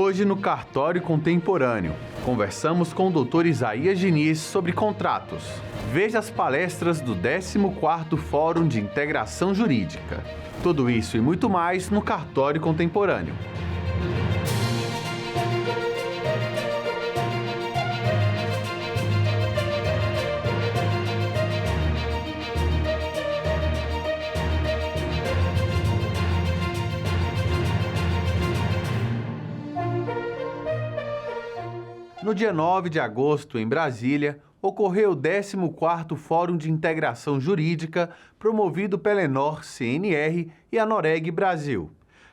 Hoje no Cartório Contemporâneo, conversamos com o Dr. Isaías Diniz sobre contratos. Veja as palestras do 14º Fórum de Integração Jurídica. Tudo isso e muito mais no Cartório Contemporâneo. No dia 9 de agosto, em Brasília, ocorreu o 14º Fórum de Integração Jurídica, promovido pela Enor CNR e a Noreg Brasil.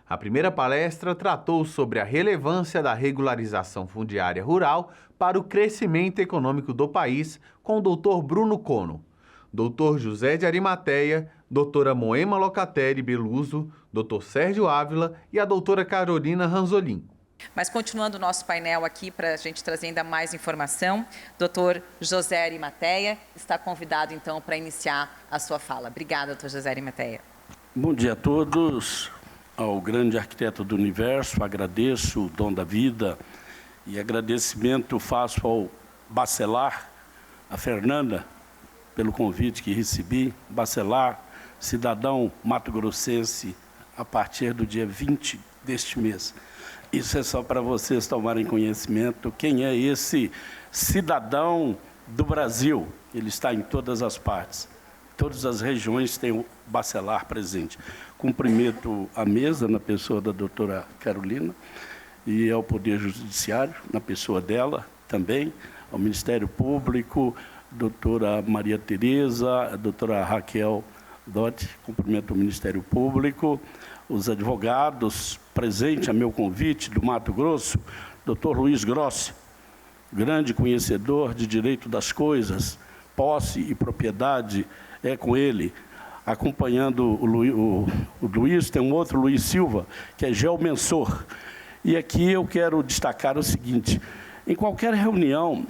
A primeira palestra tratou sobre a relevância da regularização fundiária rural para o crescimento econômico do país, com o Dr. Bruno Cono, Dr. José de Arimateia, doutora Moema Locatelli Beluso, Dr. Sérgio Ávila e a doutora Carolina Ranzolin. Mas continuando o nosso painel aqui, para a gente trazer ainda mais informação, Dr. José Arimateia está convidado, então, para iniciar a sua fala. Obrigada, Dr. José Arimateia. Bom dia a todos. Ao grande arquiteto do universo, agradeço o dom da vida e agradecimento faço ao Bacelar, a Fernanda, pelo convite que recebi. Bacelar, cidadão mato-grossense, a partir do dia 20 deste mês. Isso é só para vocês tomarem conhecimento quem é esse cidadão do Brasil. Ele está em todas as partes. Todas as regiões têm o Bacelar presente. Cumprimento a mesa na pessoa da doutora Carolina e ao Poder Judiciário, na pessoa dela também, ao Ministério Público, doutora Maria Tereza, a doutora Raquel Dotti, cumprimento o Ministério Público, os advogados presentes a meu convite do Mato Grosso, doutor Luiz Grossi, grande conhecedor de direito das coisas, posse e propriedade, é com ele. Acompanhando o Luiz, tem um outro Luiz Silva, que é geomensor. E aqui eu quero destacar o seguinte: em qualquer reunião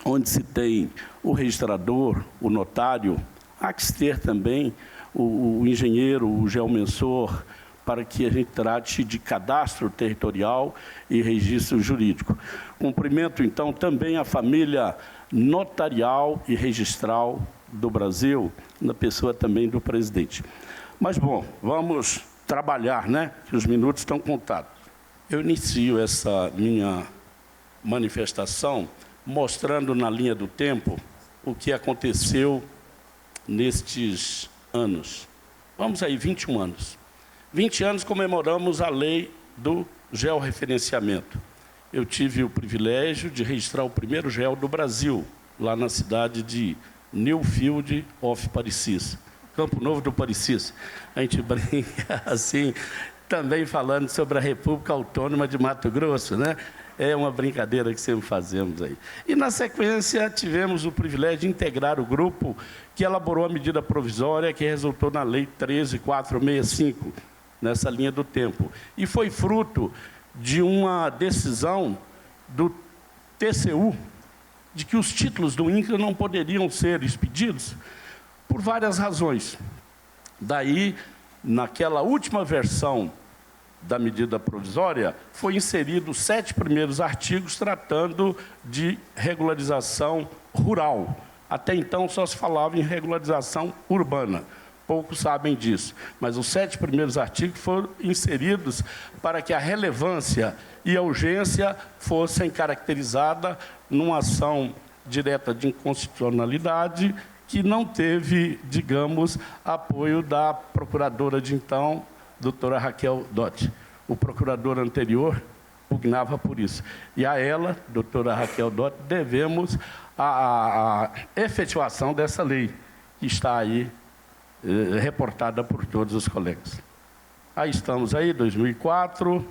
onde se tem o registrador, o notário, há que se ter também o engenheiro, o geomensor, para que a gente trate de cadastro territorial e registro jurídico. Cumprimento, então, também a família notarial e registral do Brasil, na pessoa também do presidente. Mas, bom, vamos trabalhar, né? Que os minutos estão contados. Eu inicio essa minha manifestação mostrando na linha do tempo o que aconteceu nestes anos. Vamos aí, 21 anos. 20 anos comemoramos a lei do georreferenciamento. Eu tive o privilégio de registrar o primeiro geo do Brasil, lá na cidade de Newfield of Parecis, Campo Novo do Parecis. A gente brinca assim, também falando sobre a República Autônoma de Mato Grosso, né? É uma brincadeira que sempre fazemos aí. E, na sequência, tivemos o privilégio de integrar o grupo que elaborou a medida provisória que resultou na Lei 13.465, nessa linha do tempo. E foi fruto de uma decisão do TCU de que os títulos do INCRA não poderiam ser expedidos por várias razões. Daí, naquela última versão da medida provisória, foi inserido os 7 primeiros artigos tratando de regularização rural. Até então só se falava em regularização urbana. Poucos sabem disso. Mas os 7 primeiros artigos foram inseridos para que a relevância e a urgência fossem caracterizadas numa ação direta de inconstitucionalidade que não teve, digamos, apoio da procuradora de então, doutora Raquel Dotti. O procurador anterior pugnava por isso. E a ela, doutora Raquel Dotti, devemos a efetivação dessa lei, que está aí reportada por todos os colegas. Aí estamos aí, 2004.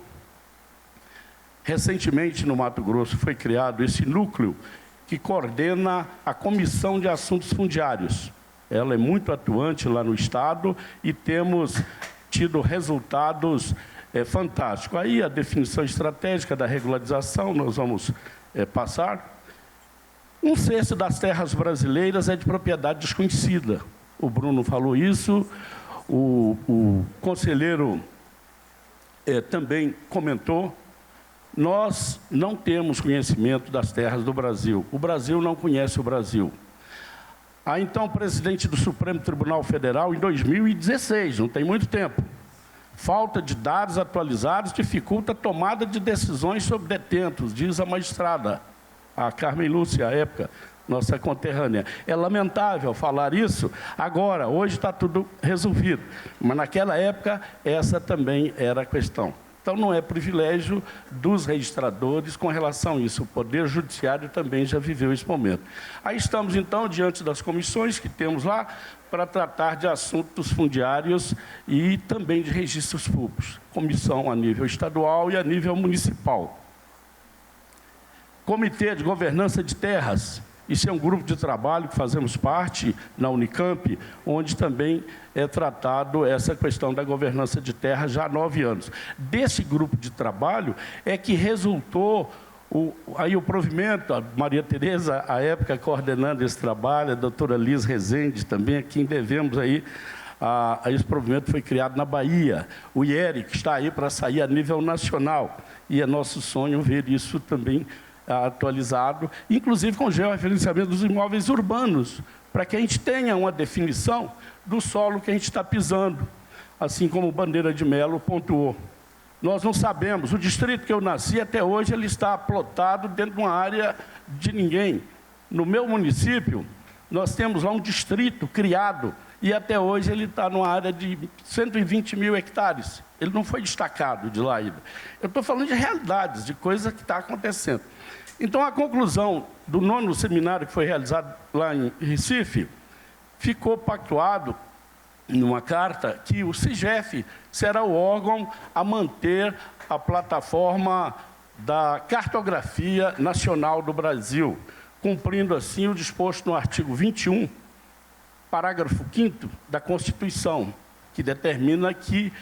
Recentemente, no Mato Grosso, foi criado esse núcleo que coordena a Comissão de Assuntos Fundiários. Ela é muito atuante lá no Estado e temos tido resultados fantásticos. Aí a definição estratégica da regularização, nós vamos passar. 1/6 das terras brasileiras é de propriedade desconhecida. O Bruno falou isso, o conselheiro também comentou. Nós não temos conhecimento das terras do Brasil. O Brasil não conhece o Brasil. A então presidente do Supremo Tribunal Federal, em 2016, não tem muito tempo, falta de dados atualizados dificulta a tomada de decisões sobre detentos, diz a magistrada, a Carmen Lúcia, à época, nossa conterrânea. É lamentável falar isso agora, hoje está tudo resolvido, mas naquela época essa também era a questão. Então, não é privilégio dos registradores com relação a isso. O Poder Judiciário também já viveu esse momento. Aí estamos, então, diante das comissões que temos lá para tratar de assuntos fundiários e também de registros públicos. Comissão a nível estadual e a nível municipal. Comitê de Governança de Terras. Isso é um grupo de trabalho que fazemos parte na Unicamp, onde também é tratado essa questão da governança de terra já há 9 anos. Desse grupo de trabalho é que resultou o provimento, a Maria Tereza, à época, coordenando esse trabalho, a doutora Liz Rezende também, a quem devemos aí, esse provimento foi criado na Bahia. O IERI, que está aí para sair a nível nacional, e é nosso sonho ver isso também atualizado, inclusive com georreferenciamento dos imóveis urbanos, para que a gente tenha uma definição do solo que a gente está pisando, assim como o Bandeira de Melo pontuou. Nós não sabemos, o distrito que eu nasci, até hoje, ele está plotado dentro de uma área de ninguém. No meu município, nós temos lá um distrito criado, e até hoje ele está numa área de 120 mil hectares. Ele não foi destacado de lá ainda. Eu estou falando de realidades, de coisa que está acontecendo. Então, a conclusão do 9º seminário que foi realizado lá em Recife, ficou pactuado numa carta que o CIGEF será o órgão a manter a plataforma da Cartografia Nacional do Brasil, cumprindo assim o disposto no artigo 21, parágrafo 5º da Constituição, que determina que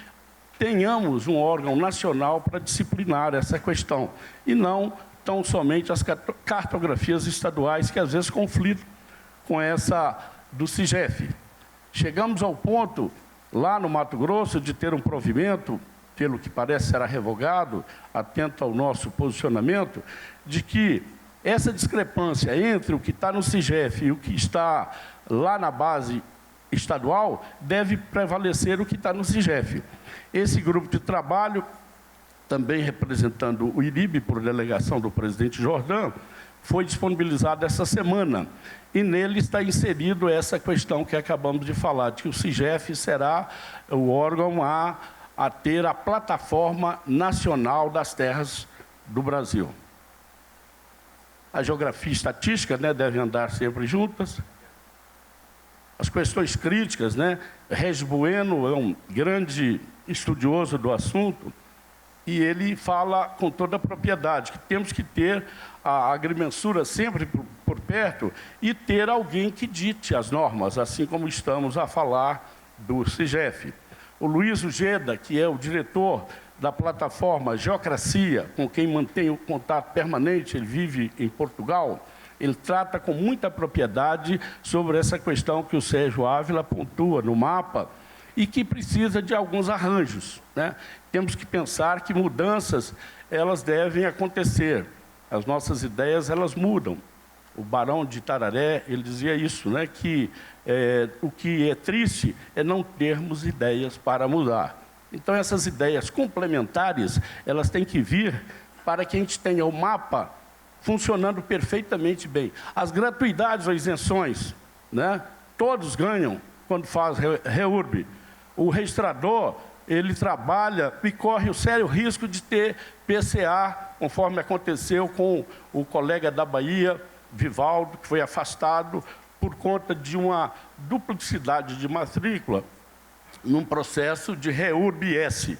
tenhamos um órgão nacional para disciplinar essa questão, e não tão somente as cartografias estaduais, que às vezes conflitam com essa do CIGEF. Chegamos ao ponto, lá no Mato Grosso, de ter um provimento, pelo que parece será revogado, atento ao nosso posicionamento, de que essa discrepância entre o que está no CIGEF e o que está lá na base estadual, deve prevalecer o que está no CIGEF. Esse grupo de trabalho, também representando o IRIB, por delegação do presidente Jordão, foi disponibilizado essa semana. E nele está inserido essa questão que acabamos de falar, de que o CIGEF será o órgão a ter a plataforma nacional das terras do Brasil. A geografia e estatística, né, devem andar sempre juntas. As questões críticas, né? Regis Bueno é um grande estudioso do assunto, e ele fala com toda a propriedade que temos que ter a agrimensura sempre por perto e ter alguém que dite as normas, assim como estamos a falar do CIGEF. O Luiz Ujeda, que é o diretor da plataforma Geocracia, com quem mantém o contato permanente, ele vive em Portugal, ele trata com muita propriedade sobre essa questão que o Sérgio Ávila pontua no mapa, e que precisa de alguns arranjos, né? Temos que pensar que mudanças, elas devem acontecer. As nossas ideias, elas mudam. O Barão de Tararé, ele dizia isso, né? Que o que é triste é não termos ideias para mudar. Então, essas ideias complementares, elas têm que vir para que a gente tenha o mapa funcionando perfeitamente bem. As gratuidades ou isenções, né? Todos ganham quando faz REURB. O registrador, ele trabalha e corre o sério risco de ter PCA, conforme aconteceu com o colega da Bahia, Vivaldo, que foi afastado por conta de uma duplicidade de matrícula num processo de REURB-S.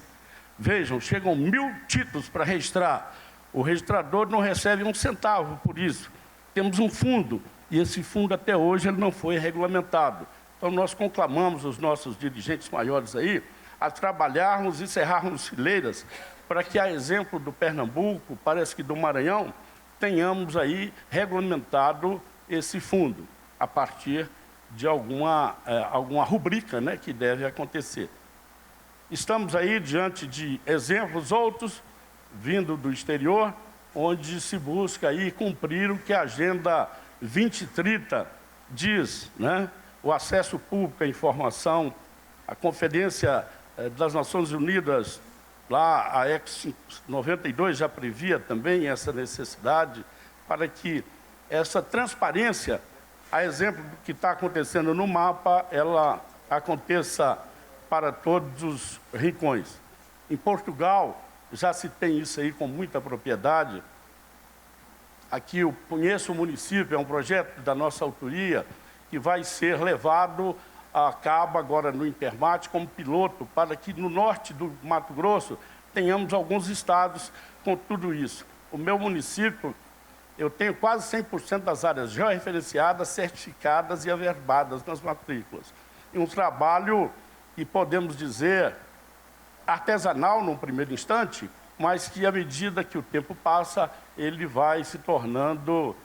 Vejam, chegam 1000 títulos para registrar. O registrador não recebe um centavo por isso. Temos um fundo, e esse fundo até hoje ele não foi regulamentado. Então, nós conclamamos os nossos dirigentes maiores aí a trabalharmos e cerrarmos fileiras para que, a exemplo do Pernambuco, parece que do Maranhão, tenhamos aí regulamentado esse fundo, a partir de alguma rubrica, né, que deve acontecer. Estamos aí diante de exemplos outros, vindo do exterior, onde se busca aí cumprir o que a Agenda 2030 diz, né? O acesso público à informação, a Conferência das Nações Unidas, lá a Ex 92 já previa também essa necessidade para que essa transparência, a exemplo do que está acontecendo no mapa, ela aconteça para todos os rincões. Em Portugal, já se tem isso aí com muita propriedade. Aqui eu conheço o município, é um projeto da nossa autoria, que vai ser levado a cabo agora no Intermate como piloto, para que no norte do Mato Grosso tenhamos alguns estados com tudo isso. O meu município, eu tenho quase 100% das áreas georreferenciadas, certificadas e averbadas nas matrículas. E um trabalho que podemos dizer artesanal num primeiro instante, mas que à medida que o tempo passa, ele vai se tornando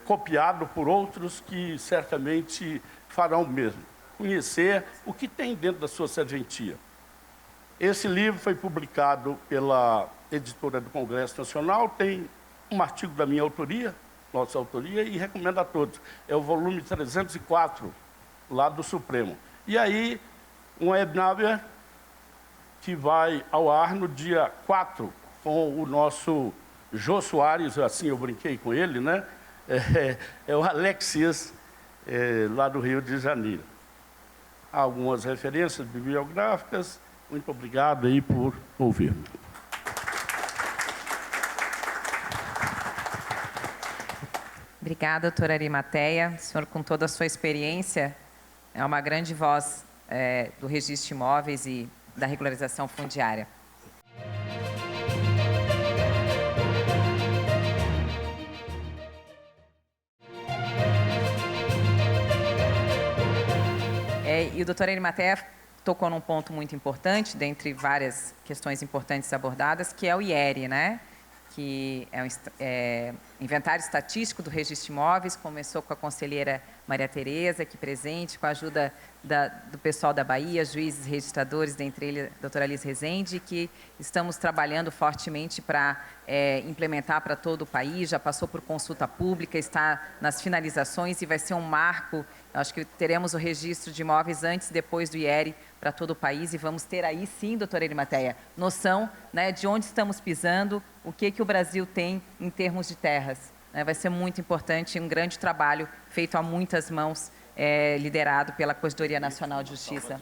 copiado por outros que certamente farão o mesmo. Conhecer o que tem dentro da sua serventia. Esse livro foi publicado pela editora do Congresso Nacional, tem um artigo da minha autoria, nossa autoria, e recomendo a todos. É o volume 304, lá do Supremo. E aí, um webinar que vai ao ar no dia 4, com o nosso Jô Soares, assim eu brinquei com ele, né? É o Alexias, lá do Rio de Janeiro. Há algumas referências bibliográficas. Muito obrigado aí por ouvir-me. Obrigada, doutora Arimateia. O senhor, com toda a sua experiência, é uma grande voz do registro de imóveis e da regularização fundiária. E o doutor Arimateia tocou num ponto muito importante, dentre várias questões importantes abordadas, que é o IERE, né? Que é o Inventário Estatístico do Registro de Imóveis. Começou com a conselheira Maria Tereza, aqui presente, com a ajuda do pessoal da Bahia, juízes registradores, dentre eles a doutora Alice Rezende, que estamos trabalhando fortemente para implementar para todo o país. Já passou por consulta pública, está nas finalizações e vai ser um marco. Eu acho que teremos o registro de imóveis antes e depois do IERE para todo o país e vamos ter aí sim, doutora Arimateia, noção, né, de onde estamos pisando, o que o Brasil tem em termos de terras. Vai ser muito importante, um grande trabalho feito a muitas mãos, liderado pela Corregedoria Nacional de Justiça.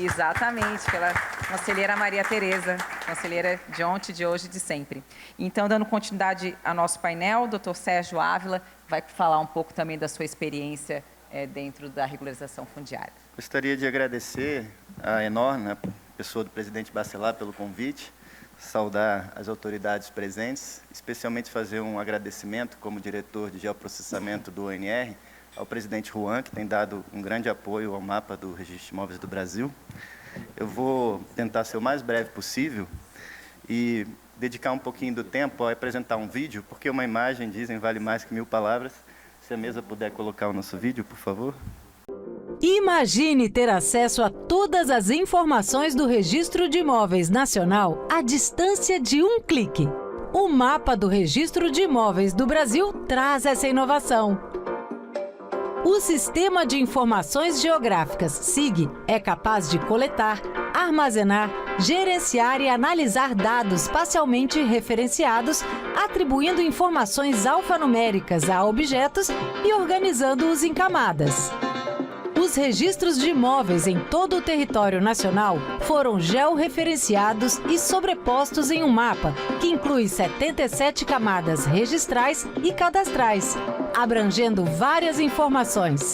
Exatamente, pela conselheira Maria Tereza, conselheira de ontem, de hoje e de sempre. Então, dando continuidade ao nosso painel, o doutor Sérgio Ávila vai falar um pouco também da sua experiência dentro da regularização fundiária. Gostaria de agradecer a enorme pessoa do presidente Bacelar pelo convite, saudar as autoridades presentes, especialmente fazer um agradecimento como diretor de geoprocessamento do ONR, ao presidente Juan, que tem dado um grande apoio ao mapa do Registro de Imóveis do Brasil. Eu vou tentar ser o mais breve possível e dedicar um pouquinho do tempo a apresentar um vídeo, porque uma imagem, dizem, vale mais que 1000 palavras. Se a mesa puder colocar o nosso vídeo, por favor. Imagine ter acesso a todas as informações do Registro de Imóveis Nacional à distância de um clique. O mapa do Registro de Imóveis do Brasil traz essa inovação. O Sistema de Informações Geográficas, SIG, é capaz de coletar, armazenar, gerenciar e analisar dados parcialmente referenciados, atribuindo informações alfanuméricas a objetos e organizando-os em camadas. Os registros de imóveis em todo o território nacional foram georreferenciados e sobrepostos em um mapa que inclui 77 camadas registrais e cadastrais, abrangendo várias informações.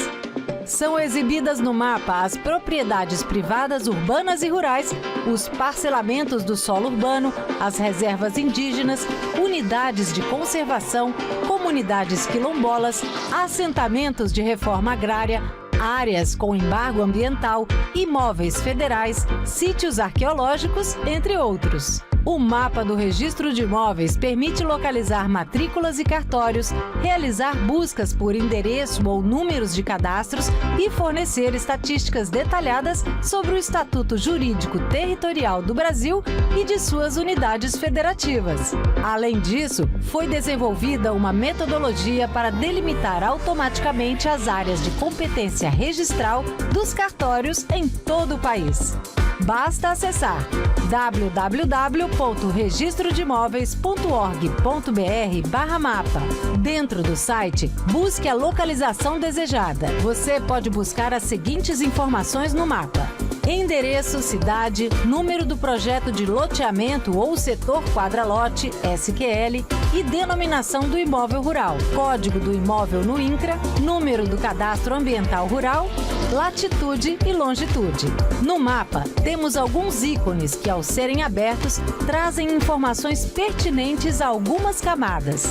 São exibidas no mapa as propriedades privadas urbanas e rurais, os parcelamentos do solo urbano, as reservas indígenas, unidades de conservação, comunidades quilombolas, assentamentos de reforma agrária, áreas com embargo ambiental, imóveis federais, sítios arqueológicos, entre outros. O mapa do Registro de Imóveis permite localizar matrículas e cartórios, realizar buscas por endereço ou números de cadastros e fornecer estatísticas detalhadas sobre o Estatuto Jurídico Territorial do Brasil e de suas unidades federativas. Além disso, foi desenvolvida uma metodologia para delimitar automaticamente as áreas de competência registral dos cartórios em todo o país. Basta acessar www.registrodimóveis.org.br/mapa. Dentro do site, busque a localização desejada. Você pode buscar as seguintes informações no mapa: endereço, cidade, número do projeto de loteamento ou setor quadra-lote, SQL, e denominação do imóvel rural, código do imóvel no INCRA, número do cadastro ambiental rural, latitude e longitude. No mapa, temos alguns ícones que, ao serem abertos, trazem informações pertinentes a algumas camadas.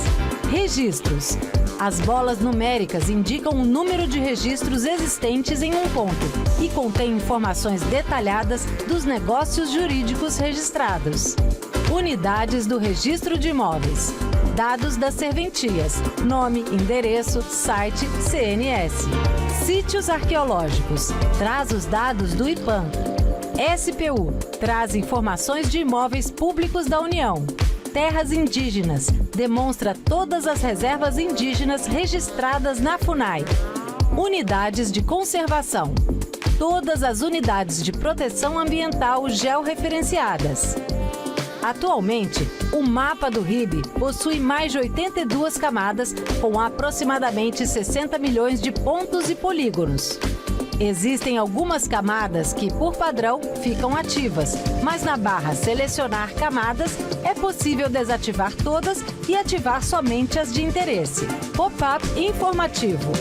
Registros. As bolas numéricas indicam o número de registros existentes em um ponto e contém informações detalhadas dos negócios jurídicos registrados. Unidades do Registro de Imóveis. Dados das serventias, nome, endereço, site, CNS. Sítios arqueológicos, traz os dados do IPAM. SPU, traz informações de imóveis públicos da União. Terras indígenas, demonstra todas as reservas indígenas registradas na FUNAI. Unidades de conservação, todas as unidades de proteção ambiental georreferenciadas. Atualmente, o mapa do RIB possui mais de 82 camadas com aproximadamente 60 milhões de pontos e polígonos. Existem algumas camadas que, por padrão, ficam ativas, mas na barra Selecionar camadas é possível desativar todas e ativar somente as de interesse. Pop-up informativo.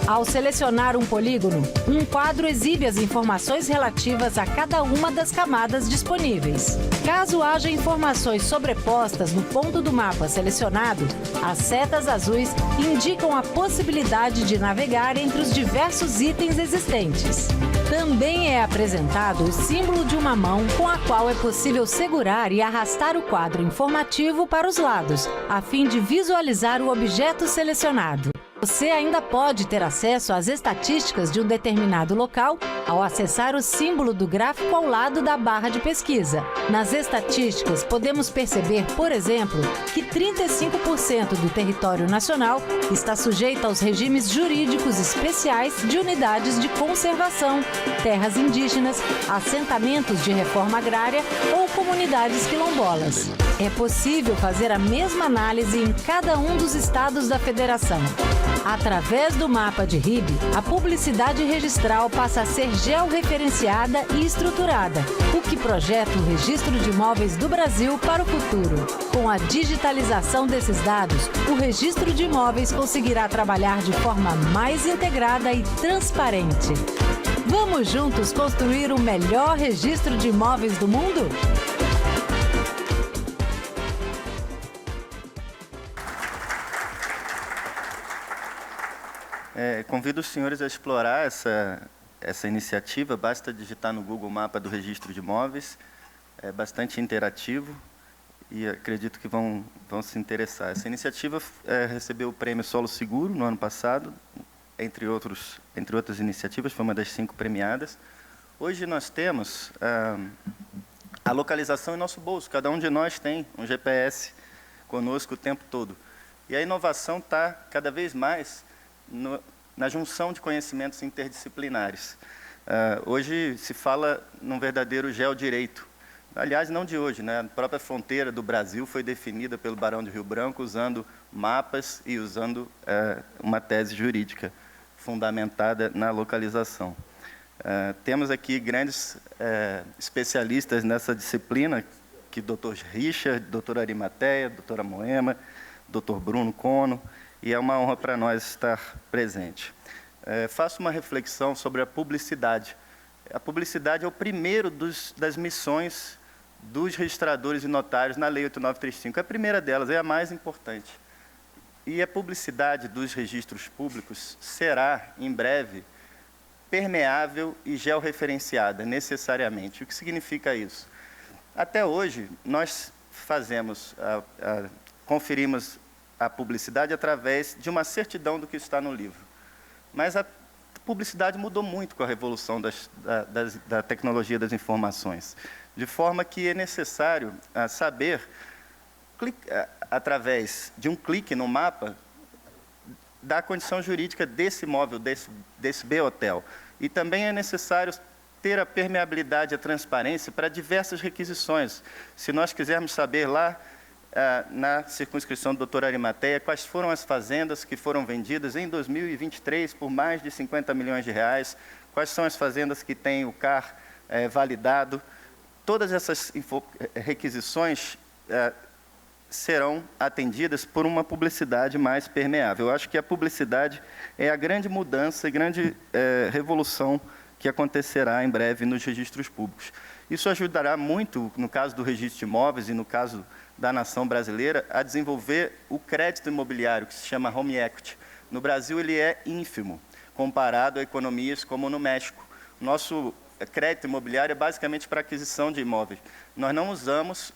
Ao selecionar um polígono, um quadro exibe as informações relativas a cada uma das camadas disponíveis. Caso haja informações sobrepostas no ponto do mapa selecionado, as setas azuis indicam a possibilidade de navegar entre os diversos itens existentes. Também é apresentado o símbolo de uma mão com a qual é possível segurar e arrastar o quadro informativo para os lados, a fim de visualizar o objeto selecionado. Você ainda pode ter acesso às estatísticas de um determinado local ao acessar o símbolo do gráfico ao lado da barra de pesquisa. Nas estatísticas, podemos perceber, por exemplo, que 35% do território nacional está sujeito aos regimes jurídicos especiais de unidades de conservação, terras indígenas, assentamentos de reforma agrária ou comunidades quilombolas. É possível fazer a mesma análise em cada um dos estados da federação. Através do mapa de RIB, a publicidade registral passa a ser georreferenciada e estruturada, o que projeta o Registro de Imóveis do Brasil para o futuro. Com a digitalização desses dados, o Registro de Imóveis conseguirá trabalhar de forma mais integrada e transparente. Vamos juntos construir o melhor registro de imóveis do mundo? Convido os senhores a explorar essa iniciativa. Basta digitar no Google Mapa do Registro de Imóveis. É bastante interativo e acredito que vão se interessar. Essa iniciativa recebeu o prêmio Solo Seguro no ano passado, entre outras iniciativas, foi uma das 5 premiadas. Hoje nós temos a localização em nosso bolso. Cada um de nós tem um GPS conosco o tempo todo. E a inovação está cada vez mais na junção de conhecimentos interdisciplinares. Hoje se fala num verdadeiro geodireito. Aliás, não de hoje, né? A própria fronteira do Brasil foi definida pelo Barão de Rio Branco usando mapas e usando uma tese jurídica fundamentada na localização. Temos aqui grandes especialistas nessa disciplina, que o Dr. Richard, doutora Arimateia, doutora Moema, Dr. Bruno Cono, e é uma honra para nós estar presente. Faço uma reflexão sobre a publicidade. A publicidade é o primeiro das missões dos registradores e notários na Lei 8935. É a primeira delas, é a mais importante. E a publicidade dos registros públicos será, em breve, permeável e georreferenciada, necessariamente. O que significa isso? Até hoje, nós conferimos a publicidade através de uma certidão do que está no livro. Mas a publicidade mudou muito com a revolução da tecnologia das informações, de forma que é necessário saber, através de um clique no mapa, da condição jurídica desse imóvel, desse B-hotel. E também é necessário ter a permeabilidade e a transparência para diversas requisições. Se nós quisermos saber lá, na circunscrição do Dr. Arimateia, quais foram as fazendas que foram vendidas em 2023 por mais de 50 milhões de reais, quais são as fazendas que têm o CAR validado, todas essas requisições serão atendidas por uma publicidade mais permeável. Eu acho que a publicidade é a grande mudança, a grande revolução que acontecerá em breve nos registros públicos. Isso ajudará muito, no caso do registro de imóveis e no caso da nação brasileira, a desenvolver o crédito imobiliário, que se chama home equity. No Brasil, ele é ínfimo, comparado a economias como no México. Nosso crédito imobiliário é basicamente para aquisição de imóveis. Nós não usamos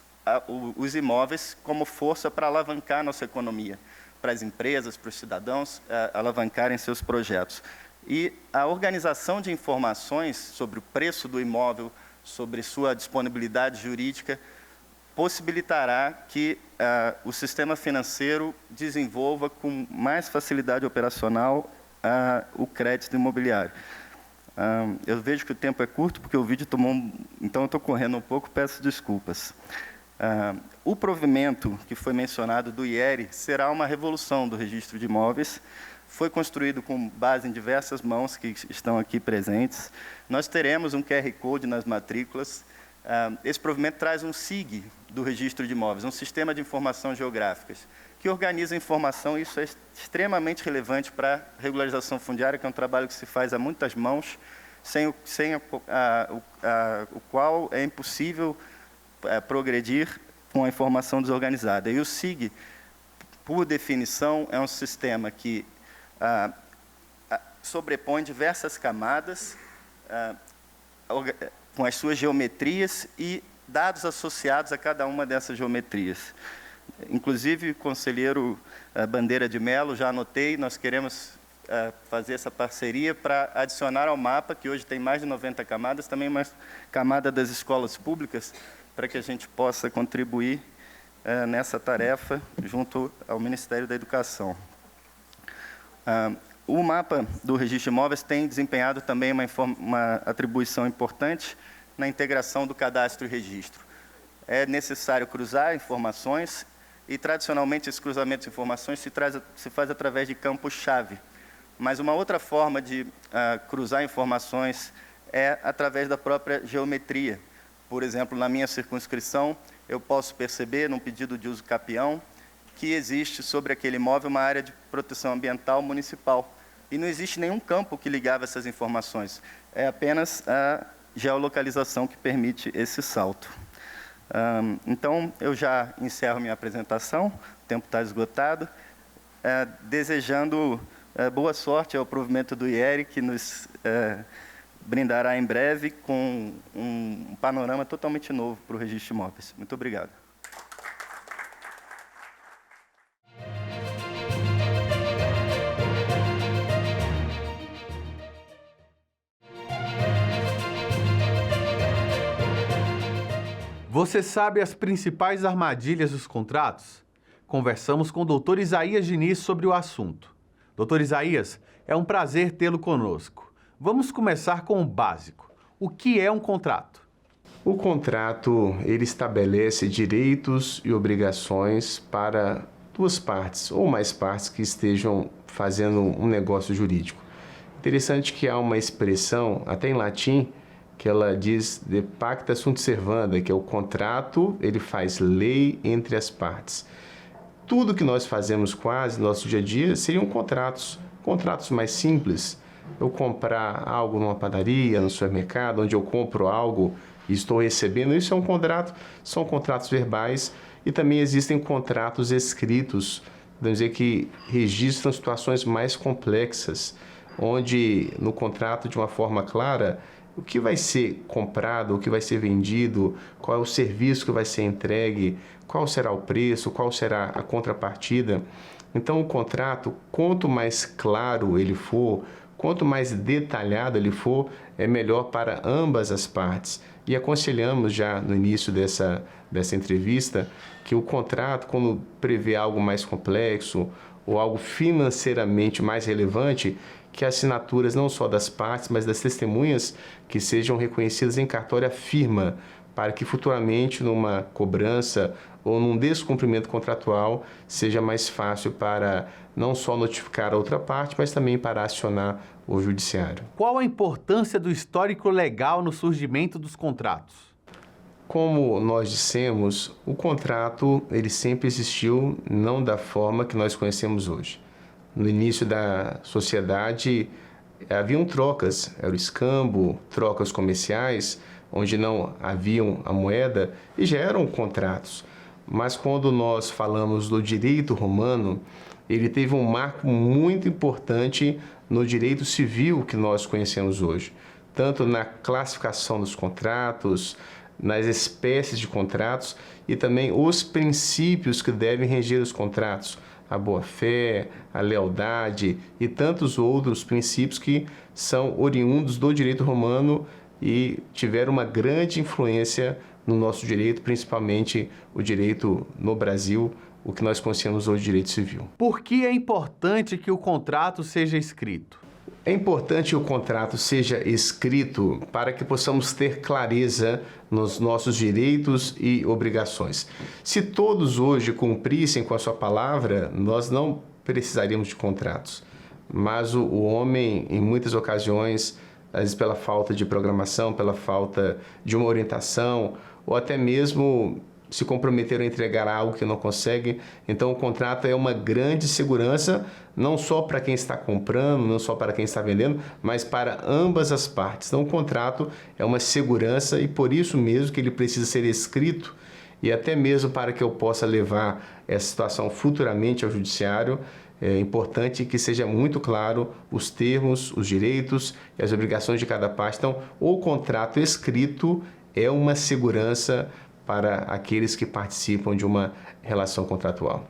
os imóveis como força para alavancar a nossa economia, para as empresas, para os cidadãos alavancarem seus projetos. E a organização de informações sobre o preço do imóvel, sobre sua disponibilidade jurídica, possibilitará que o sistema financeiro desenvolva com mais facilidade operacional o crédito imobiliário. Eu vejo que o tempo é curto, porque o vídeo tomou... Então, eu estou correndo um pouco, peço desculpas. O provimento que foi mencionado do IERE será uma revolução do registro de imóveis. Foi construído com base em diversas mãos que estão aqui presentes. Nós teremos um QR Code nas matrículas. Esse provimento traz um SIG do registro de imóveis, um sistema de informação geográficas, que organiza a informação, e isso é extremamente relevante para a regularização fundiária, que é um trabalho que se faz a muitas mãos, sem o qual é impossível progredir com a informação desorganizada. E o SIG, por definição, é um sistema que sobrepõe diversas camadas com as suas geometrias e dados associados a cada uma dessas geometrias. Inclusive, o conselheiro Bandeira de Mello, já anotei, nós queremos fazer essa parceria para adicionar ao mapa, que hoje tem mais de 90 camadas, também uma camada das escolas públicas, para que a gente possa contribuir nessa tarefa junto ao Ministério da Educação. O mapa do registro de imóveis tem desempenhado também uma atribuição importante na integração do cadastro e registro. É necessário cruzar informações e, tradicionalmente, esse cruzamento de informações se faz através de campos-chave. Mas uma outra forma de cruzar informações é através da própria geometria. Por exemplo, na minha circunscrição, eu posso perceber, num pedido de uso capião, que existe sobre aquele imóvel uma área de proteção ambiental municipal. E não existe nenhum campo que ligava essas informações. É apenas a geolocalização que permite esse salto. Então, eu já encerro minha apresentação, o tempo está esgotado, desejando boa sorte ao provimento do IERE, que nos brindará em breve com um panorama totalmente novo para o registro de imóveis. Muito obrigado. Você sabe as principais armadilhas dos contratos? Conversamos com o Dr. Isaías Diniz sobre o assunto. Dr. Isaías, é um prazer tê-lo conosco. Vamos começar com o básico. O que é um contrato? O contrato, ele estabelece direitos e obrigações para duas partes ou mais partes que estejam fazendo um negócio jurídico. Interessante que há uma expressão, até em latim, que ela diz de pacta sunt servanda, que é o contrato, ele faz lei entre as partes. Tudo que nós fazemos quase no nosso dia a dia seriam contratos mais simples. Eu comprar algo numa padaria, no supermercado, onde eu compro algo e estou recebendo, isso é um contrato, são contratos verbais, e também existem contratos escritos, vamos dizer que registram situações mais complexas, onde no contrato, de uma forma clara, o que vai ser comprado, o que vai ser vendido, qual é o serviço que vai ser entregue, qual será o preço, qual será a contrapartida. Então, o contrato, quanto mais claro ele for, quanto mais detalhado ele for, é melhor para ambas as partes. E aconselhamos já no início dessa entrevista que o contrato, quando prevê algo mais complexo ou algo financeiramente mais relevante, que assinaturas não só das partes, mas das testemunhas que sejam reconhecidas em cartório à firma, para que futuramente numa cobrança ou num descumprimento contratual seja mais fácil para não só notificar a outra parte, mas também para acionar o judiciário. Qual a importância do histórico legal no surgimento dos contratos? Como nós dissemos, o contrato ele sempre existiu, não da forma que nós conhecemos hoje. No início da sociedade haviam trocas, era o escambo, trocas comerciais, onde não haviam a moeda e já eram contratos. Mas quando nós falamos do direito romano, ele teve um marco muito importante no direito civil que nós conhecemos hoje, tanto na classificação dos contratos, nas espécies de contratos e também os princípios que devem reger os contratos, a boa-fé, a lealdade e tantos outros princípios que são oriundos do direito romano e tiveram uma grande influência no nosso direito, principalmente o direito no Brasil, o que nós conhecemos hoje de direito civil. Por que é importante que o contrato seja escrito? É importante que o contrato seja escrito para que possamos ter clareza nos nossos direitos e obrigações. Se todos hoje cumprissem com a sua palavra, nós não precisaríamos de contratos. Mas o homem, em muitas ocasiões, às vezes pela falta de programação, pela falta de uma orientação, ou até mesmo se comprometeram a entregar algo que não consegue. Então, o contrato é uma grande segurança, não só para quem está comprando, não só para quem está vendendo, mas para ambas as partes. Então, o contrato é uma segurança e por isso mesmo que ele precisa ser escrito e até mesmo para que eu possa levar essa situação futuramente ao judiciário, é importante que seja muito claro os termos, os direitos e as obrigações de cada parte. Então, o contrato escrito é uma segurança para aqueles que participam de uma relação contratual.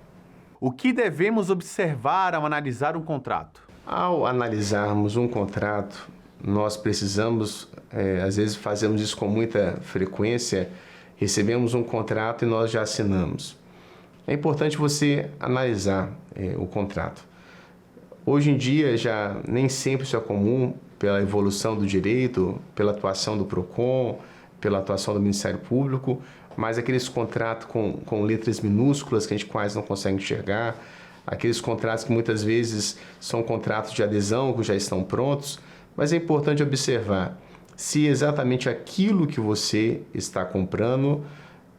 O que devemos observar ao analisar um contrato? Ao analisarmos um contrato, nós precisamos, às vezes fazemos isso com muita frequência, recebemos um contrato e nós já assinamos. É importante você analisar o contrato. Hoje em dia já nem sempre isso é comum pela evolução do direito, pela atuação do PROCON, pela atuação do Ministério Público, mas aqueles contratos com letras minúsculas que a gente quase não consegue enxergar, aqueles contratos que muitas vezes são contratos de adesão que já estão prontos, mas é importante observar se exatamente aquilo que você está comprando,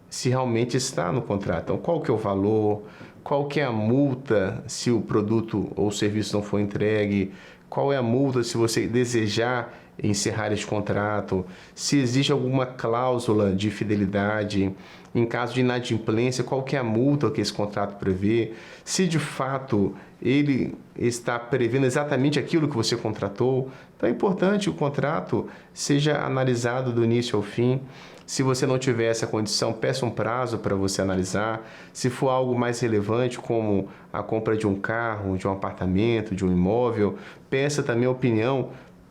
se realmente está no contrato. Então, qual que é o valor, qual que é a multa se o produto ou o serviço não for entregue, qual é a multa se você desejar encerrar este contrato, se existe alguma cláusula de fidelidade, em caso de inadimplência, qual que é a multa que esse contrato prevê, se de fato ele está prevendo exatamente aquilo que você contratou. Então é importante que o contrato seja analisado do início ao fim. Se você não tiver essa condição, peça um prazo para você analisar. Se for algo mais relevante, como a compra de um carro, de um apartamento, de um imóvel, peça também a opinião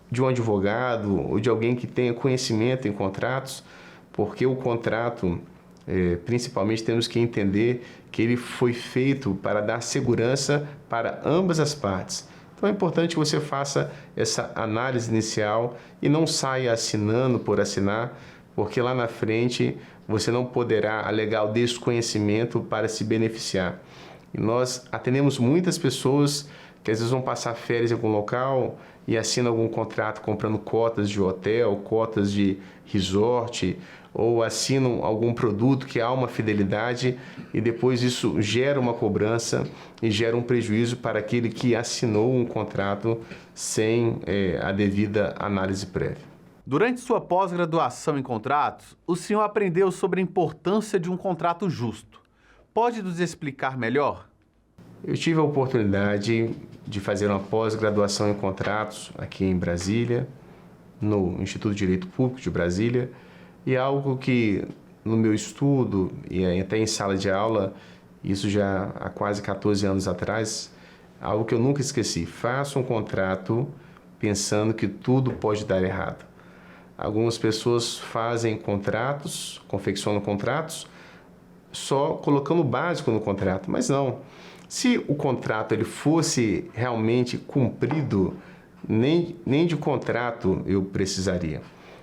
de um advogado ou de alguém que tenha conhecimento em contratos, porque o contrato, principalmente, temos que entender que ele foi feito para dar segurança para ambas as partes. Então é importante que você faça essa análise inicial e não saia assinando por assinar, porque lá na frente você não poderá alegar o desconhecimento para se beneficiar. E nós atendemos muitas pessoas que às vezes vão passar férias em algum local e assinam algum contrato comprando cotas de hotel, cotas de resort, ou assinam algum produto que há uma fidelidade e depois isso gera uma cobrança e gera um prejuízo para aquele que assinou um contrato sem a devida análise prévia. Durante sua pós-graduação em contratos, o senhor aprendeu sobre a importância de um contrato justo. Pode nos explicar melhor? Eu tive a oportunidade de fazer uma pós-graduação em contratos aqui em Brasília no Instituto de Direito Público de Brasília, e algo que no meu estudo e até em sala de aula, isso já há quase 14 anos atrás, algo que eu nunca esqueci: faça um contrato pensando que tudo pode dar errado. Algumas pessoas fazem contratos, confeccionam contratos, só colocando o básico no contrato, mas não. Se o contrato ele fosse realmente cumprido, nem de contrato eu precisaria.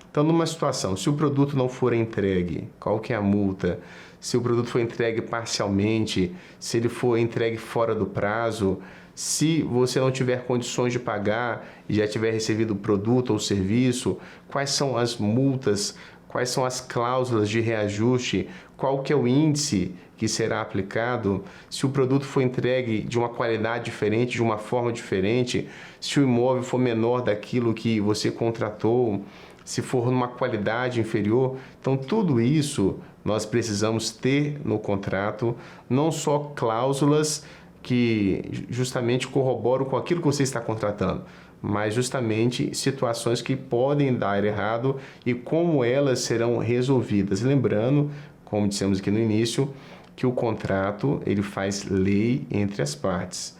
Então, numa situação, se o produto não for entregue, qual que é a multa? Se o produto for entregue parcialmente, se ele for entregue fora do prazo, se você não tiver condições de pagar e já tiver recebido o produto ou serviço, quais são as multas, quais são as cláusulas de reajuste, qual que é o índice que será aplicado, se o produto for entregue de uma qualidade diferente, de uma forma diferente, se o imóvel for menor daquilo que você contratou, se for numa qualidade inferior. Então, tudo isso nós precisamos ter no contrato, não só cláusulas que justamente corroboram com aquilo que você está contratando, mas justamente situações que podem dar errado e como elas serão resolvidas. Lembrando, como dissemos aqui no início, que o contrato ele faz lei entre as partes.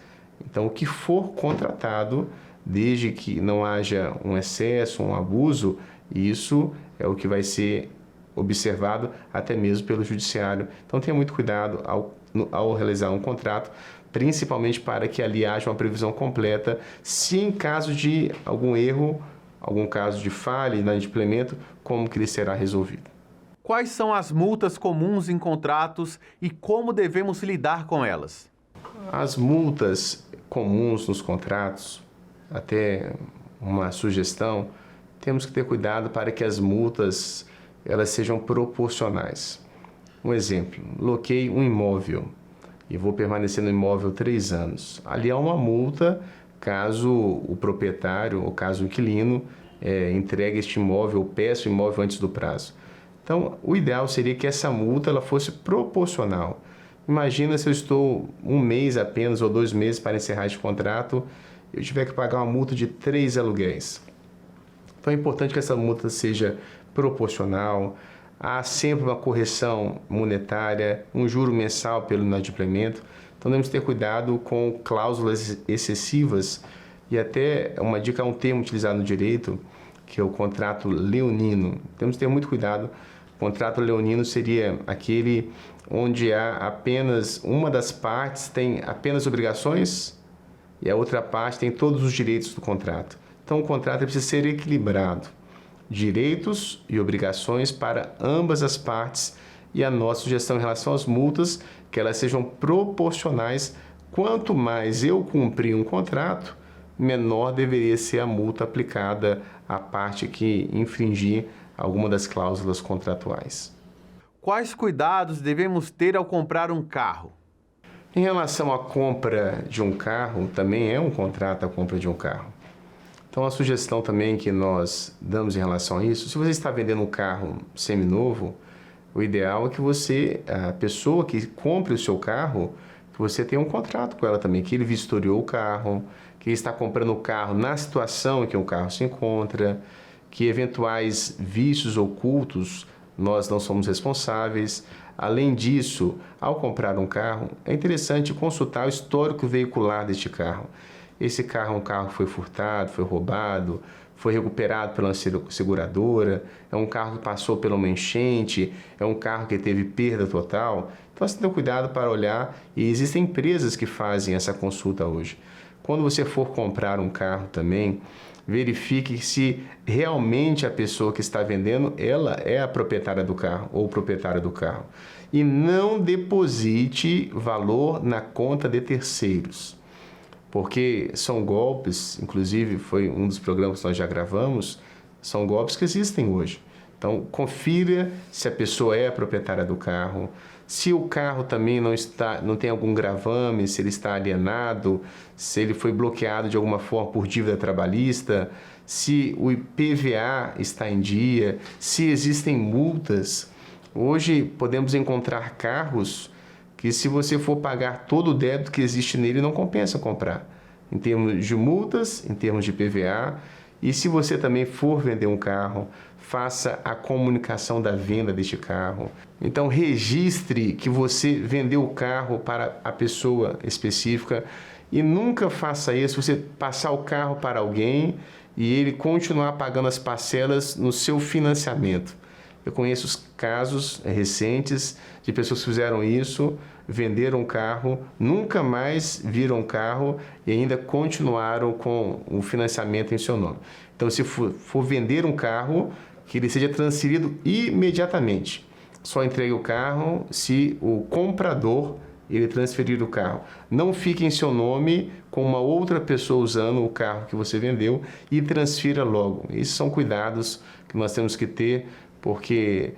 Então, o que for contratado, desde que não haja um excesso, um abuso, isso é o que vai ser observado até mesmo pelo judiciário. Então, tenha muito cuidado ao realizar um contrato, principalmente para que ali haja uma previsão completa, se em caso de algum erro, algum caso de falha no implemento, como que ele será resolvido. Quais são as multas comuns em contratos e como devemos lidar com elas? As multas comuns nos contratos, até uma sugestão, temos que ter cuidado para que as multas elas sejam proporcionais. Um exemplo, loquei um imóvel e vou permanecer no imóvel 3 anos. Ali há uma multa caso o proprietário ou caso o inquilino entregue este imóvel ou peça o imóvel antes do prazo. Então, o ideal seria que essa multa ela fosse proporcional. Imagina se eu estou 1 mês apenas ou 2 meses para encerrar este contrato, eu tiver que pagar uma multa de 3 aluguéis. Então, é importante que essa multa seja proporcional. Há sempre uma correção monetária, um juro mensal pelo inadimplemento. Então, devemos ter cuidado com cláusulas excessivas e até uma dica, um termo utilizado no direito, que é o contrato leonino. Temos que ter muito cuidado. O contrato leonino seria aquele onde há apenas uma das partes tem apenas obrigações e a outra parte tem todos os direitos do contrato. Então, o contrato precisa ser equilibrado. Direitos e obrigações para ambas as partes, e a nossa sugestão em relação às multas, que elas sejam proporcionais. Quanto mais eu cumprir um contrato, menor deveria ser a multa aplicada à parte que infringir alguma das cláusulas contratuais. Quais cuidados devemos ter ao comprar um carro? Em relação à compra de um carro, também é um contrato a compra de um carro. Então, a sugestão também que nós damos em relação a isso, se você está vendendo um carro seminovo, o ideal é que a pessoa que compre o seu carro, que você tenha um contrato com ela também, que ele vistoriou o carro, que ele está comprando o carro na situação em que o carro se encontra, que eventuais vícios ocultos nós não somos responsáveis. Além disso, ao comprar um carro, é interessante consultar o histórico veicular deste carro. Esse carro é um carro que foi furtado, foi roubado, foi recuperado pela seguradora, é um carro que passou por uma enchente, é um carro que teve perda total. Então, você tem cuidado para olhar, e existem empresas que fazem essa consulta hoje. Quando você for comprar um carro também, verifique se realmente a pessoa que está vendendo, ela é a proprietária do carro ou o proprietário do carro. E não deposite valor na conta de terceiros, porque são golpes, inclusive foi um dos programas que nós já gravamos, são golpes que existem hoje. Então, confira se a pessoa é a proprietária do carro, se o carro também não tem algum gravame, se ele está alienado, se ele foi bloqueado de alguma forma por dívida trabalhista, se o IPVA está em dia, se existem multas. Hoje podemos encontrar carros que, se você for pagar todo o débito que existe nele, não compensa comprar. Em termos de multas, em termos de IPVA, E se você também for vender um carro, faça a comunicação da venda deste carro. Então, registre que você vendeu o carro para a pessoa específica e nunca faça isso, você passar o carro para alguém e ele continuar pagando as parcelas no seu financiamento. Eu conheço os casos recentes de pessoas que fizeram isso, venderam o carro, nunca mais viram o carro e ainda continuaram com o financiamento em seu nome. Então, se for vender um carro, que ele seja transferido imediatamente. Só entregue o carro se o comprador ele transferir o carro. Não fique em seu nome com uma outra pessoa usando o carro que você vendeu e transfira logo. Esses são cuidados que nós temos que ter, porque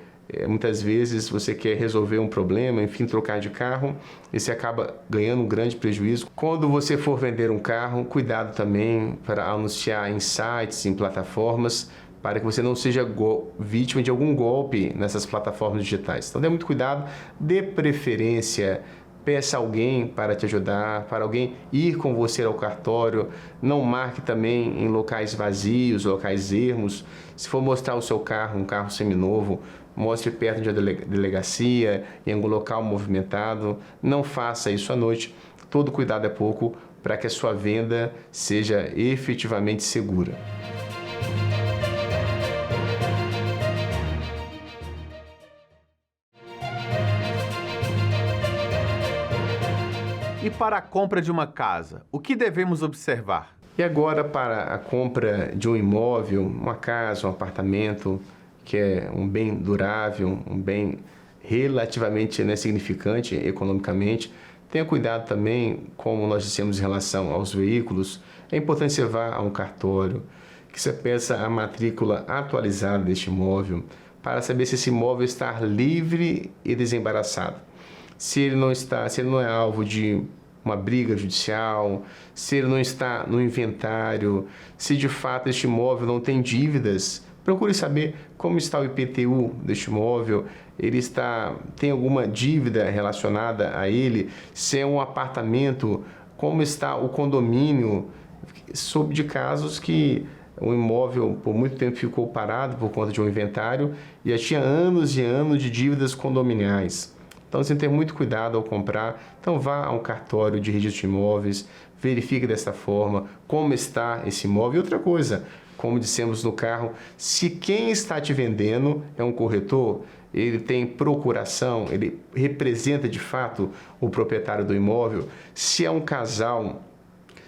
muitas vezes você quer resolver um problema, enfim, trocar de carro, e você acaba ganhando um grande prejuízo. Quando você for vender um carro, cuidado também para anunciar em sites, em plataformas, para que você não seja vítima de algum golpe nessas plataformas digitais. Então, dê muito cuidado, dê preferência, peça alguém para te ajudar, para alguém ir com você ao cartório, não marque também em locais vazios, locais ermos. Se for mostrar o seu carro, um carro seminovo, mostre perto de uma delegacia, em algum local movimentado, não faça isso à noite. Todo cuidado é pouco para que a sua venda seja efetivamente segura. E para a compra de uma casa, o que devemos observar? E agora, para a compra de um imóvel, uma casa, um apartamento, que é um bem durável, um bem relativamente significante economicamente, tenha cuidado também, como nós dissemos em relação aos veículos, é importante você vá a um cartório, que você peça a matrícula atualizada deste imóvel, para saber se esse imóvel está livre e desembaraçado. Se ele não é alvo de uma briga judicial, se ele não está no inventário, se de fato este imóvel não tem dívidas, procure saber como está o IPTU deste imóvel, tem alguma dívida relacionada a ele, se é um apartamento, como está o condomínio, soube de casos que o imóvel por muito tempo ficou parado por conta de um inventário e já tinha anos e anos de dívidas condominiais. Então, você tem que ter muito cuidado ao comprar. Então, vá a um cartório de registro de imóveis, verifique dessa forma como está esse imóvel. E outra coisa, como dissemos no carro, se quem está te vendendo é um corretor, ele tem procuração, ele representa de fato o proprietário do imóvel. Se é um casal,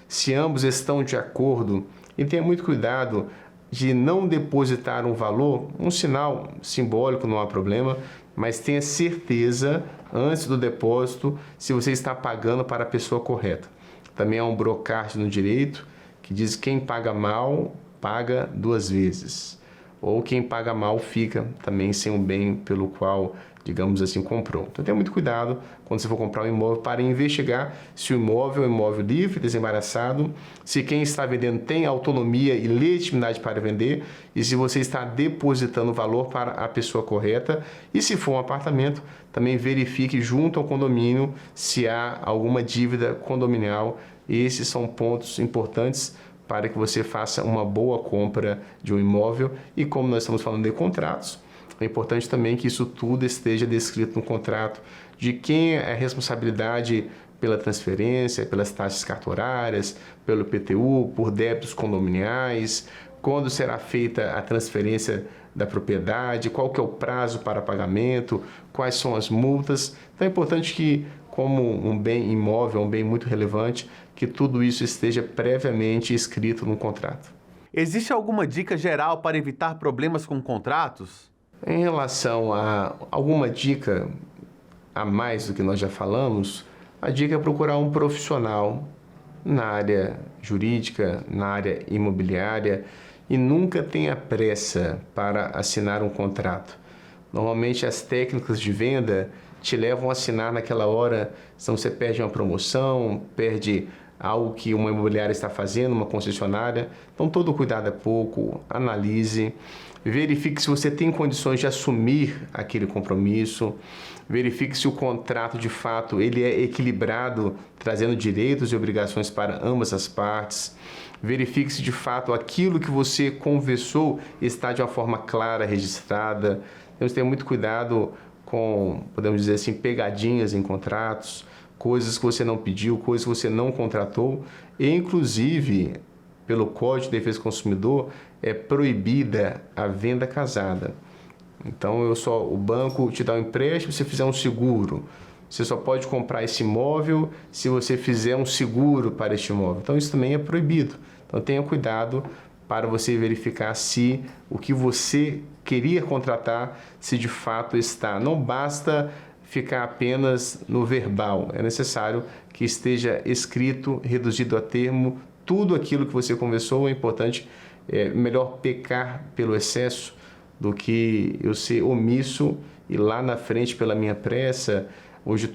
se ambos estão de acordo, e tenha muito cuidado de não depositar um valor, um sinal simbólico, não há problema, mas tenha certeza, antes do depósito, se você está pagando para a pessoa correta. Também há um brocard no direito que diz que quem paga mal, paga 2 vezes. Ou quem paga mal fica também sem o bem pelo qual, digamos assim, comprou. Então tenha muito cuidado quando você for comprar um imóvel para investigar se o imóvel é um imóvel livre, desembaraçado, se quem está vendendo tem autonomia e legitimidade para vender e se você está depositando o valor para a pessoa correta. E se for um apartamento, também verifique junto ao condomínio se há alguma dívida condominial. Esses são pontos importantes para que você faça uma boa compra de um imóvel. E como nós estamos falando de contratos, é importante também que isso tudo esteja descrito no contrato, de quem é a responsabilidade pela transferência, pelas taxas cartorárias, pelo IPTU, por débitos condominiais, quando será feita a transferência da propriedade, qual que é o prazo para pagamento, quais são as multas. Então é importante que, como um bem imóvel, um bem muito relevante, que tudo isso esteja previamente escrito no contrato. Existe alguma dica geral para evitar problemas com contratos? Em relação a alguma dica a mais do que nós já falamos, a dica é procurar um profissional na área jurídica, na área imobiliária e nunca tenha pressa para assinar um contrato. Normalmente as técnicas de venda te levam a assinar naquela hora, senão você perde uma promoção, perde algo que uma imobiliária está fazendo, uma concessionária. Então, todo cuidado é pouco, analise, verifique se você tem condições de assumir aquele compromisso, verifique se o contrato, de fato, ele é equilibrado, trazendo direitos e obrigações para ambas as partes. Verifique se, de fato, aquilo que você conversou está de uma forma clara, registrada. Temos que ter muito cuidado com, podemos dizer assim, pegadinhas em contratos, coisas que você não pediu, coisas que você não contratou. E, inclusive, pelo Código de Defesa do Consumidor, é proibida a venda casada. Então, o banco te dá um empréstimo se você fizer um seguro. Você só pode comprar esse imóvel se você fizer um seguro para este imóvel. Então, isso também é proibido. Então, tenha cuidado para você verificar se o que você queria contratar, se de fato está. Não basta ficar apenas no verbal. É necessário que esteja escrito, reduzido a termo, tudo aquilo que você conversou. É importante, melhor pecar pelo excesso do que eu ser omisso e lá na frente, pela minha pressa. Hoje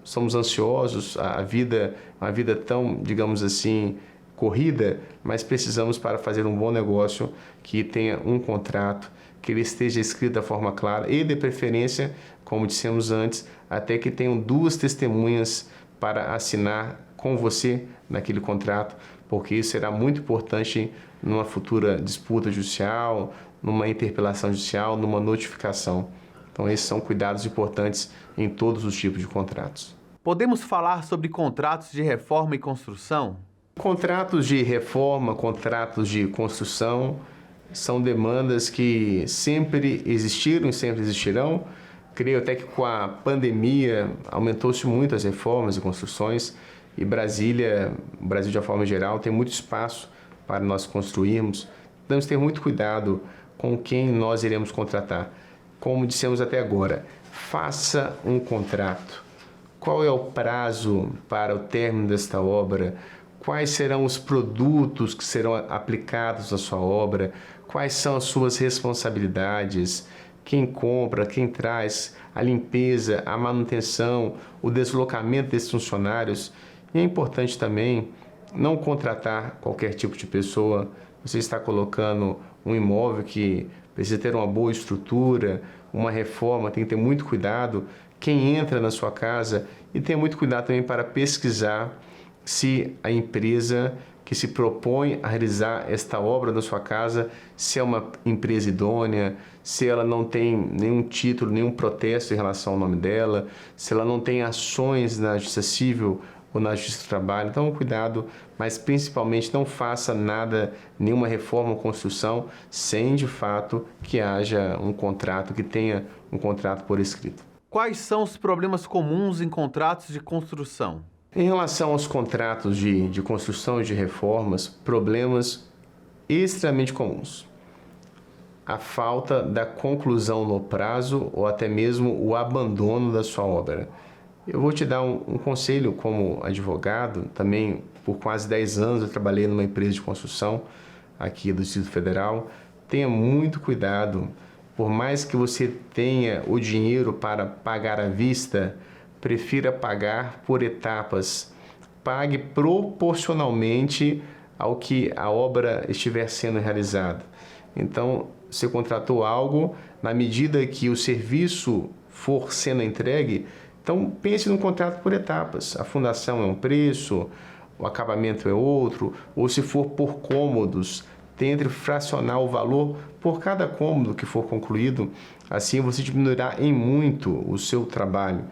somos ansiosos, a vida é uma vida tão, digamos assim, corrida, mas precisamos, para fazer um bom negócio, que tenha um contrato, que ele esteja escrito da forma clara e, de preferência, como dissemos antes, até que tenham 2 testemunhas para assinar com você naquele contrato, porque isso será muito importante numa futura disputa judicial, numa interpelação judicial, numa notificação. Então, esses são cuidados importantes em todos os tipos de contratos. Podemos falar sobre contratos de reforma e construção? Contratos de reforma, contratos de construção são demandas que sempre existiram e sempre existirão. Creio até que com a pandemia aumentou-se muito as reformas e construções, e Brasília, o Brasil de uma forma geral, tem muito espaço para nós construirmos. Temos que ter muito cuidado com quem nós iremos contratar. Como dissemos até agora, faça um contrato. Qual é o prazo para o término desta obra? Quais serão os produtos que serão aplicados na sua obra? Quais são as suas responsabilidades? Quem compra, quem traz, a limpeza, a manutenção, o deslocamento desses funcionários. E é importante também não contratar qualquer tipo de pessoa. Você está colocando um imóvel que precisa ter uma boa estrutura, uma reforma, tem que ter muito cuidado. Quem entra na sua casa, e tenha muito cuidado também para pesquisar se a empresa que se propõe a realizar esta obra na sua casa, se é uma empresa idônea, se ela não tem nenhum título, nenhum protesto em relação ao nome dela, se ela não tem ações na Justiça Civil ou na Justiça do Trabalho. Então, cuidado, mas principalmente não faça nada, nenhuma reforma ou construção, sem de fato que haja um contrato, que tenha um contrato por escrito. Quais são os problemas comuns em contratos de construção? Em relação aos contratos de construção e de reformas, problemas extremamente comuns. A falta da conclusão no prazo ou até mesmo o abandono da sua obra. Eu vou te dar um conselho como advogado, também por quase 10 anos eu trabalhei numa empresa de construção aqui do Distrito Federal. Tenha muito cuidado, por mais que você tenha o dinheiro para pagar à vista, prefira pagar por etapas. Pague proporcionalmente ao que a obra estiver sendo realizada. Então, você contratou algo, na medida que o serviço for sendo entregue, então pense no contrato por etapas. A fundação é um preço, o acabamento é outro, ou se for por cômodos, tente fracionar o valor por cada cômodo que for concluído. Assim você diminuirá em muito o seu trabalho.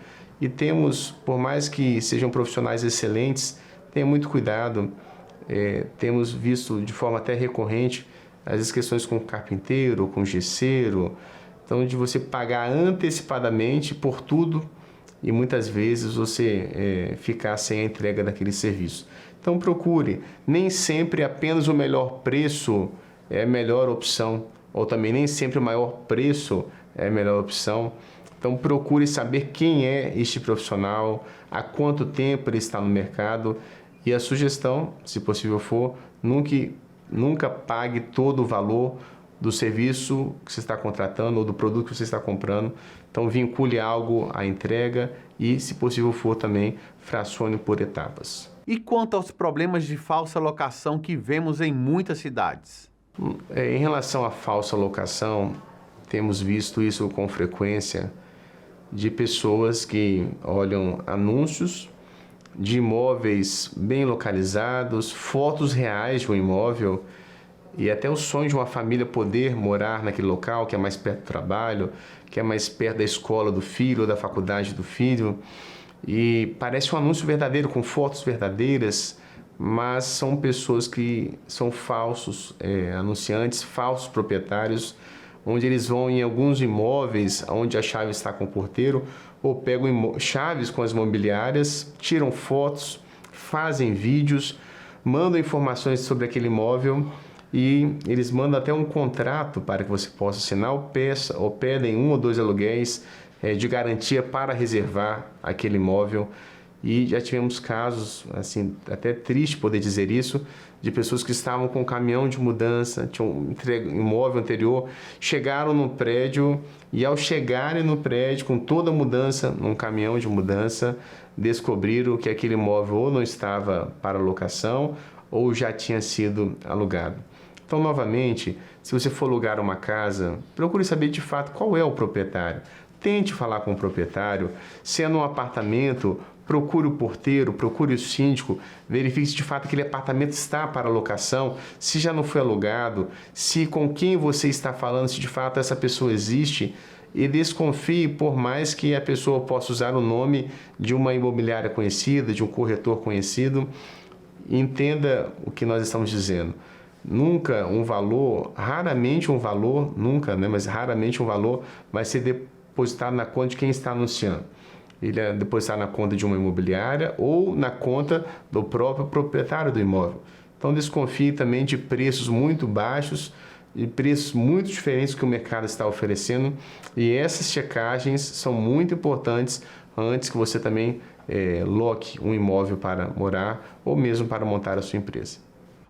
E temos, por mais que sejam profissionais excelentes, tenha muito cuidado. Temos visto de forma até recorrente as questões com carpinteiro, com gesseiro. Então, de você pagar antecipadamente por tudo e muitas vezes você ficar sem a entrega daquele serviço. Então, procure. Nem sempre apenas o melhor preço é a melhor opção, ou também nem sempre o maior preço é a melhor opção. Então, procure saber quem é este profissional, há quanto tempo ele está no mercado, e a sugestão, se possível for, nunca pague todo o valor do serviço que você está contratando ou do produto que você está comprando. Então, vincule algo à entrega e, se possível for também, fracione por etapas. E quanto aos problemas de falsa locação que vemos em muitas cidades? Em relação à falsa locação, temos visto isso com frequência de pessoas que olham anúncios de imóveis bem localizados, fotos reais de um imóvel e até o sonho de uma família poder morar naquele local que é mais perto do trabalho, que é mais perto da escola do filho ou da faculdade do filho. E parece um anúncio verdadeiro, com fotos verdadeiras, mas são pessoas que são falsos anunciantes, falsos proprietários, onde eles vão em alguns imóveis onde a chave está com o porteiro, ou pegam chaves com as imobiliárias, tiram fotos, fazem vídeos, mandam informações sobre aquele imóvel e eles mandam até um contrato para que você possa assinar ou pedem 1 ou 2 aluguéis de garantia para reservar aquele imóvel. E já tivemos casos, assim, até triste poder dizer isso, de pessoas que estavam com um caminhão de mudança, tinham um imóvel anterior, chegaram no prédio e ao chegarem no prédio com toda a mudança, num caminhão de mudança, descobriram que aquele imóvel ou não estava para locação ou já tinha sido alugado. Então, novamente, se você for alugar uma casa, procure saber de fato qual é o proprietário. Tente falar com o proprietário. Se é num apartamento, procure o porteiro, procure o síndico, verifique se de fato aquele apartamento está para locação, se já não foi alugado, se com quem você está falando, se de fato essa pessoa existe, e desconfie, por mais que a pessoa possa usar o nome de uma imobiliária conhecida, de um corretor conhecido. Entenda o que nós estamos dizendo. Nunca um valor, raramente um valor, nunca, né, mas raramente um valor vai ser depositado na conta de quem está anunciando. Ele é depositado na conta de uma imobiliária ou na conta do próprio proprietário do imóvel. Então desconfie também de preços muito baixos e preços muito diferentes que o mercado está oferecendo. E essas checagens são muito importantes antes que você também loque um imóvel para morar ou mesmo para montar a sua empresa.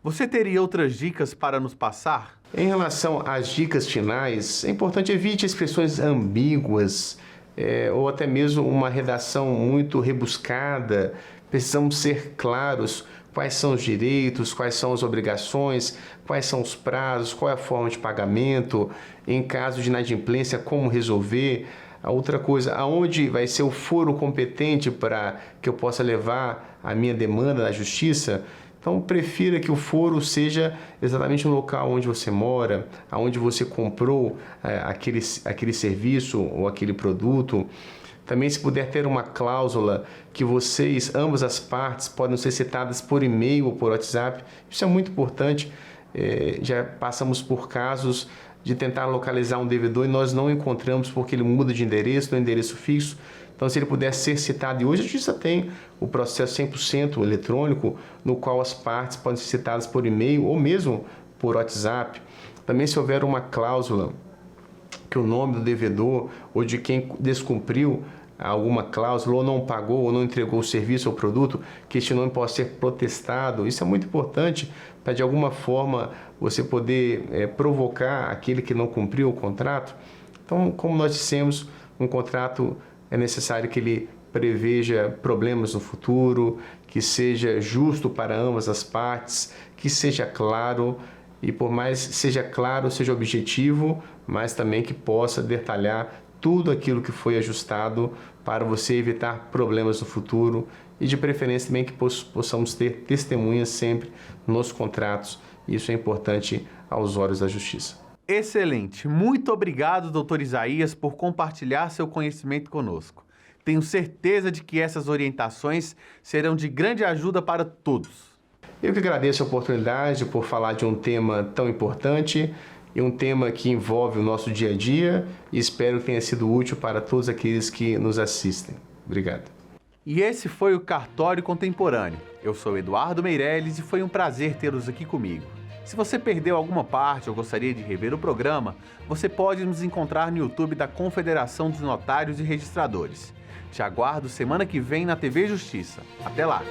Você teria outras dicas para nos passar? Em relação às dicas finais, é importante evite expressões ambíguas, ou até mesmo uma redação muito rebuscada. Precisamos ser claros quais são os direitos, quais são as obrigações, quais são os prazos, qual é a forma de pagamento, em caso de inadimplência, como resolver. A outra coisa, aonde vai ser o foro competente para que eu possa levar a minha demanda na justiça. Então, prefira que o foro seja exatamente no local onde você mora, onde você comprou aquele serviço ou aquele produto. Também, se puder ter uma cláusula que ambas as partes, podem ser citadas por e-mail ou por WhatsApp, isso é muito importante. Já passamos por casos de tentar localizar um devedor e nós não encontramos porque ele muda de endereço, no endereço fixo. Então, se ele puder ser citado, e hoje a justiça tem o processo 100% eletrônico, no qual as partes podem ser citadas por e-mail ou mesmo por WhatsApp. Também, se houver uma cláusula que o nome do devedor ou de quem descumpriu alguma cláusula ou não pagou ou não entregou o serviço ou produto, que este nome possa ser protestado. Isso é muito importante para, de alguma forma, você poder provocar aquele que não cumpriu o contrato. Então, como nós dissemos, um contrato é necessário que ele preveja problemas no futuro, que seja justo para ambas as partes, que seja claro, e por mais seja claro, seja objetivo, mas também que possa detalhar tudo aquilo que foi ajustado para você evitar problemas no futuro e, de preferência, também que possamos ter testemunhas sempre nos contratos. Isso é importante aos olhos da justiça. Excelente. Muito obrigado, doutor Isaías, por compartilhar seu conhecimento conosco. Tenho certeza de que essas orientações serão de grande ajuda para todos. Eu que agradeço a oportunidade por falar de um tema tão importante e um tema que envolve o nosso dia a dia e espero que tenha sido útil para todos aqueles que nos assistem. Obrigado. E esse foi o Cartório Contemporâneo. Eu sou Eduardo Meirelles e foi um prazer tê-los aqui comigo. Se você perdeu alguma parte ou gostaria de rever o programa, você pode nos encontrar no YouTube da Confederação dos Notários e Registradores. Te aguardo semana que vem na TV Justiça. Até lá!